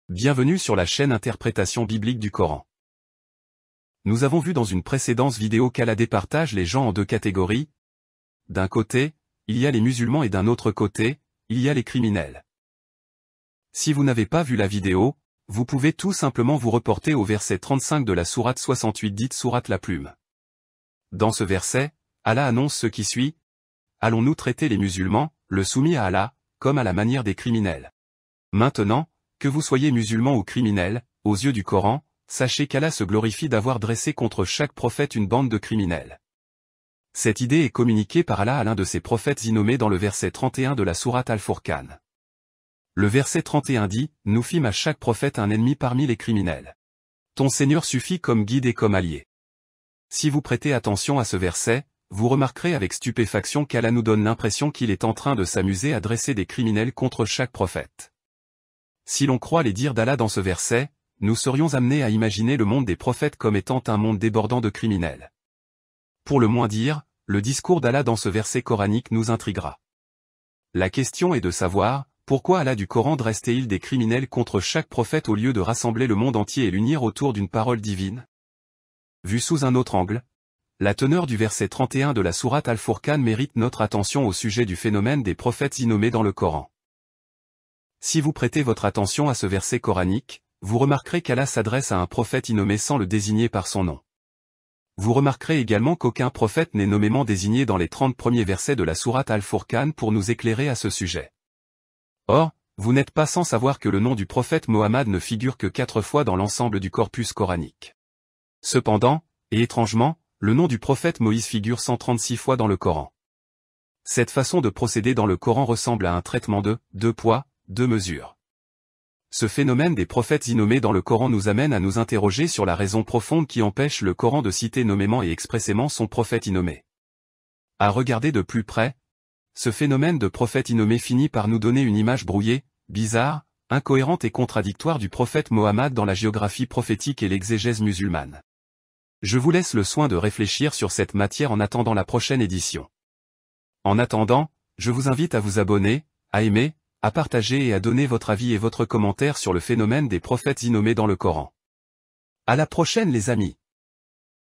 Bienvenue sur la chaîne Interprétation biblique du Coran. Nous avons vu dans une précédente vidéo qu'Allah départage les gens en deux catégories. D'un côté, il y a les musulmans et d'un autre côté, il y a les criminels. Si vous n'avez pas vu la vidéo, vous pouvez tout simplement vous reporter au verset 35 de la sourate 68 dite sourate la plume. Dans ce verset, Allah annonce ce qui suit. Allons-nous traiter les musulmans, le soumis à Allah, comme à la manière des criminels? Maintenant, que vous soyez musulman ou criminel, aux yeux du Coran, sachez qu'Allah se glorifie d'avoir dressé contre chaque prophète une bande de criminels. Cette idée est communiquée par Allah à l'un de ses prophètes innommés dans le verset 31 de la sourate Al-Furqan. Le verset 31 dit, « Nous fîmes à chaque prophète un ennemi parmi les criminels. Ton Seigneur suffit comme guide et comme allié. » Si vous prêtez attention à ce verset, vous remarquerez avec stupéfaction qu'Allah nous donne l'impression qu'il est en train de s'amuser à dresser des criminels contre chaque prophète. Si l'on croit les dires d'Allah dans ce verset, nous serions amenés à imaginer le monde des prophètes comme étant un monde débordant de criminels. Pour le moins dire, le discours d'Allah dans ce verset coranique nous intriguera. La question est de savoir, pourquoi Allah du Coran dresse-t-il des criminels contre chaque prophète au lieu de rassembler le monde entier et l'unir autour d'une parole divine? Vu sous un autre angle, la teneur du verset 31 de la sourate Al-Furqan mérite notre attention au sujet du phénomène des prophètes innommés dans le Coran. Si vous prêtez votre attention à ce verset coranique, vous remarquerez qu'Allah s'adresse à un prophète innommé sans le désigner par son nom. Vous remarquerez également qu'aucun prophète n'est nommément désigné dans les 30 premiers versets de la sourate Al-Furqan pour nous éclairer à ce sujet. Or, vous n'êtes pas sans savoir que le nom du prophète Mohammed ne figure que 4 fois dans l'ensemble du corpus coranique. Cependant, et étrangement, le nom du prophète Moïse figure 136 fois dans le Coran. Cette façon de procéder dans le Coran ressemble à un traitement de « deux poids, deux mesures ». Ce phénomène des prophètes innommés dans le Coran nous amène à nous interroger sur la raison profonde qui empêche le Coran de citer nommément et expressément son prophète innommé. À regarder de plus près, ce phénomène de prophète innommé finit par nous donner une image brouillée, bizarre, incohérente et contradictoire du prophète Mohammed dans la géographie prophétique et l'exégèse musulmane. Je vous laisse le soin de réfléchir sur cette matière en attendant la prochaine édition. En attendant, je vous invite à vous abonner, à aimer, à partager et à donner votre avis et votre commentaire sur le phénomène des prophètes innommés dans le Coran. À la prochaine les amis!